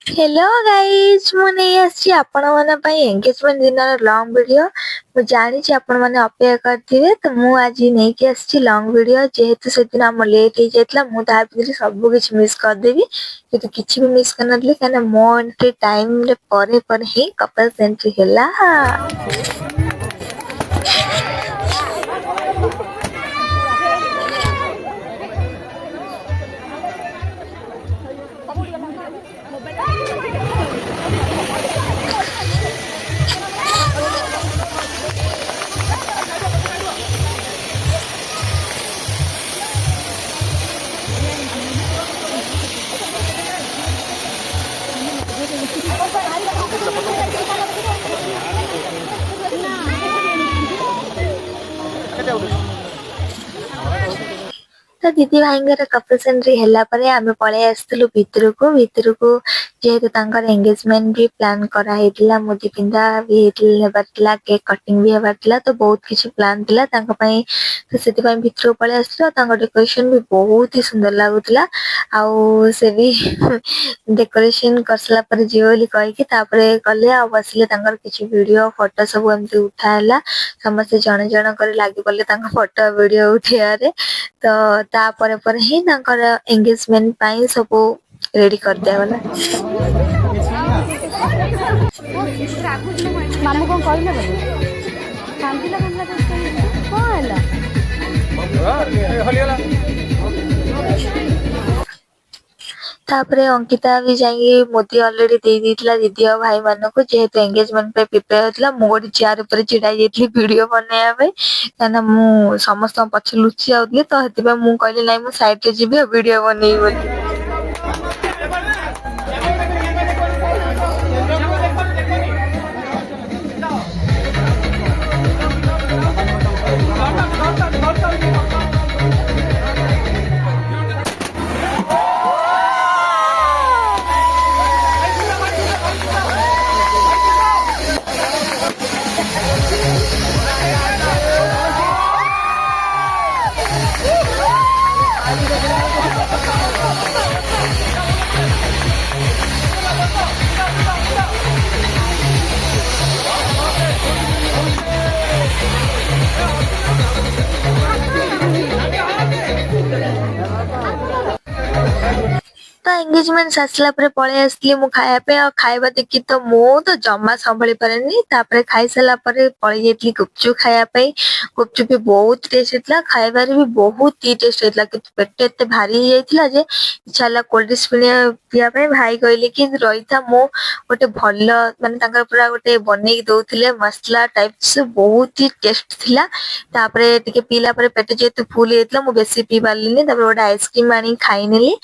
Hello guys मु नहीं आसी आपण मन पई एंगेजमेंट दिन लॉन्ग वीडियो मु जानी छी आपण माने अपेक्षा करथिबे तो मु आज नहीं के आसी लॉन्ग वीडियो जेहेतु से दिन हम लेट हो जातला मु ताबिली सब कुछ मिस कर देबी किंतु किछि भी मिस कर नथले काना मो एंट्री टाइम रे परे ही कपल एंट्री हैला। तो दीदी भाई कपल एंट्री हैला परे आमे पळे आस्तलु भितरको जेहेतु तांकर एंगेजमेंट भी प्लान करा हेतिला मोदी पिंदा भी हेतिला केक कटिंग भी हेबारतिला तो बहुत किछि प्लान थिला तांका पई तो सेति पई भितरको पळे आस्तला तांका डेकोरेशन भी बहुत ही सुंदर लागुतिला आउ से भी डेकोरेशन करसला पर जियोली कहि कि तापरे कले आ बसले तांकर किछि वीडियो फोटो सब एमति उठायला समस्त जण जण करे लागि पले तांका फोटो वीडियो उठेयारे तो ता परे ही तांकर एंगेजमेंट पाई सब रेडी कर दिया वाला। मामू कोन कहले बले कांदिला कांदिला कोन हला तापरे अंकिता भी जाई मोदी ऑलरेडी दे दीतला दीदी और भाई मानको को जेहेतु एंगेजमेंट पे प्रिपेयर होतला मोडी चेयर ऊपर चिड़ा जेतली वीडियो बनाया पे काना मु समस्त पछ लुचि आउतले तो हेतिबे मु कहले नाही मु साइड रे जिबे वीडियो बनेई बोली। तो एंगेजमेंट सासला परे पळे आसली मु खाया पे खाइबा देखि तो मो तो जम्मा संभली परनी तापरे खाई सला परे पळे जेतली गुपचुप खाया पे गुपचुप भी बहुत टेस्ट हेतला खाइबा रे भी बहुत ही टेस्ट हेतला कि पेट एते भारी हे जायतिला जे इच्छा कोल्ड ड्रिंक्स पिया पे भाई कहले कि रहिथा मो गोटे भल्ल माने तांकर पूरा गोटे बनेई दोथिले मसला टाइप से बहुत ही टेस्ट थिला तापरे टिके पीला परे पेट जेतु फुल हेतला मु बेसी पी पारलिनी तापरे गोटे आइसक्रीम आनी खाइनेली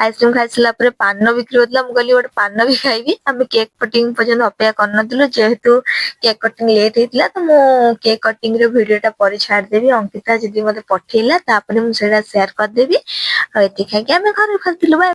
आइसक्रीम खाइसला परे पान बिक्री होतला मु कहली गोटे पान भी खाइबी आमे केक कटिंग पर्यंत अपेक्षा करनथिलु जेहेतु केक कटिंग लेट हेतला तो मु केक कटिंग रे वीडियोटा पर छाड़ देबी अंकिता जदी मते पठेला तापरे मु सेडा शेयर कर देबी आ एति खाइ के आमे घर फरतिलु।